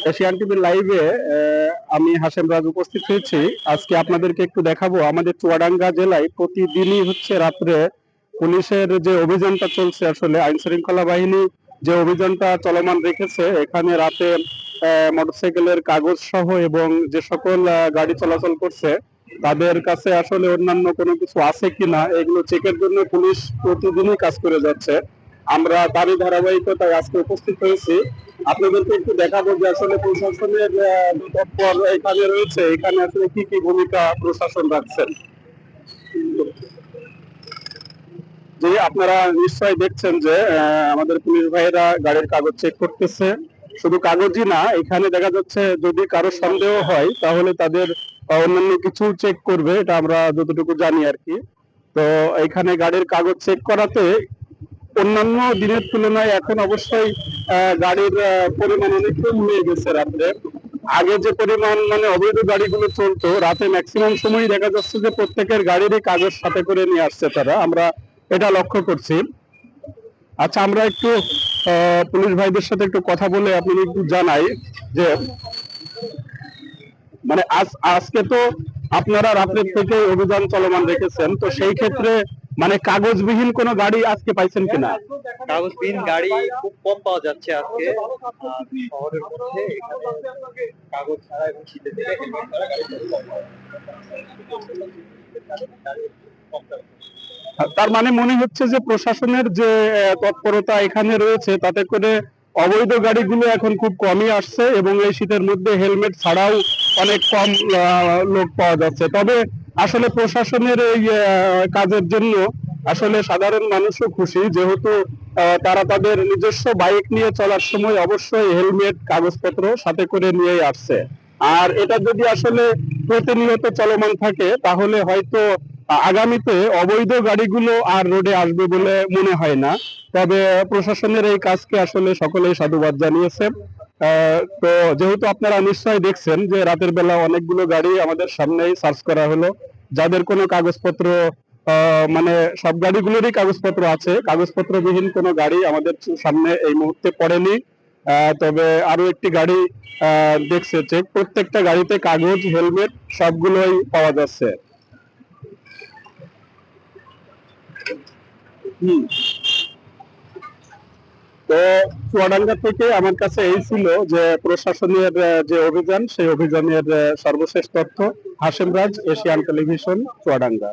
Asian টিভির লাইভে আমি হাশেম রাজ উপস্থিত হয়েছি। আজকে আপনাদেরকে একটু দেখাবো আমাদের চুয়াডাঙ্গা জেলায় প্রতিদিনই হচ্ছে রাত্রে পুলিশের যে অভিযানটা চলছে, আসলে আইন শৃঙ্খলা বাহিনী যে অভিযানটা চলমান রেখেছে এখানে রাতে মোটরসাইকেলের কাগজ সহ এবং যে সকল গাড়ি চলাচল করছে তাদের কাছে আসলে অন্যান্য কোনো কিছু আছে কিনা এগুলো চেকের জন্য পুলিশ প্রতিদিনই কাজ করে যাচ্ছে। আমরা তারই ধারাবাহিকতায় আজকে উপস্থিত হয়েছি। আপনাদেরকে একটু দেখাবো যে আসলে প্রশাসনের তৎপর এখানে রয়েছে, এখানে আসলে কি কি ভূমিকা প্রশাসন রাখছেন। যে আপনারা নিশ্চয়ই দেখছেন যে আমাদের পুলিশ ভাইয়েরা গাড়ির কাগজ চেক করতেছে। শুধু কাগজই না, এখানে দেখা যাচ্ছে যদি কারো সন্দেহ হয় তাহলে তাদের অন্যান্য কিছু চেক করবে, এটা আমরা যতটুকু জানি আর কি। তো এখানে গাড়ির কাগজ চেক করাতে অন্যান্য দিনের তুলনায় এখন অবশ্যই গাড়ির পরিমাণ অনেক কম হয়ে গেছে রাত্রে। আগে যে পরিমাণ মানে অবৈধ গাড়িগুলো চলতো রাতে ম্যাক্সিমাম সময় দেখা যাচ্ছে যে প্রত্যেকের গাড়িরই কাগজ সাথে করে নিয়ে আসছে তারা, আমরা এটা লক্ষ্য করছি। আচ্ছা, আমরা একটু পুলিশ ভাইদের সাথে একটু কথা বলে আপনাদের একটু জানাই যে মানে আজকে তো আপনারা রাত্রের থেকে অভিযান চলমান রেখেছেন, তো সেই ক্ষেত্রে মানে কাগজবিহীন কোনো গাড়ি আজকে পাইছেন কিনা? কাগজবিহীন গাড়ি খুব কম পাওয়া যাচ্ছে আজকে শহরের মধ্যে। এখানে কাগজ ছাড়া এবং শীতের দিনে হেলমেট ছাড়া গাড়ি তার মানে মনে হচ্ছে যে প্রশাসনের যে তৎপরতা এখানে রয়েছে তাতে করে অবৈধ গাড়িগুলো এখন খুব কমই আসছে এবং এই শীতের মধ্যে হেলমেট ছাড়াও অনেক কম লোক পাওয়া যাচ্ছে। তবে আসলে প্রশাসনের এই কাজের জন্য আসলে সাধারণ মানুষও খুশি, যেহেতু তারা তাদের নিজস্ব বাইক নিয়ে চলার সময় অবশ্যই হেলমেট কাগজপত্র সাথে করে নিয়েই আসছে। আর এটা যদি আসলে প্রতিনিয়ত চলমান থাকে তাহলে হয়তো আগামীতে অবৈধ গাড়িগুলো আর রোডে আসবে বলে মনে হয় না। তবে প্রশাসনের এই কাজকে আসলে সকলেই সাধুবাদ জানিয়েছে। তো যেহেতু আপনারা নিশ্চয়ই দেখছেন যে রাতের বেলা অনেকগুলো গাড়ি আমাদের সামনেই সার্চ করা হলো, যাদের কোনো কাগজপত্র মানে সব গাড়িগুলোরই কাগজপত্র আছে, কাগজপত্রবিহীন কোনো গাড়ি আমাদের সামনে এই মুহূর্তে পড়েনি। তবে আরো একটি গাড়ি দেখছে চেক, প্রত্যেকটা গাড়িতে কাগজ হেলমেট সবগুলোই পাওয়া যাচ্ছে। তো চুয়াডাঙ্গা থেকে আমার কাছে এই ছিল যে প্রশাসনের যে অভিযান, সেই অভিযানের সর্বশেষ তথ্য। হাশেম রাজ, এশিয়ান টেলিভিশন, চুয়াডাঙ্গা।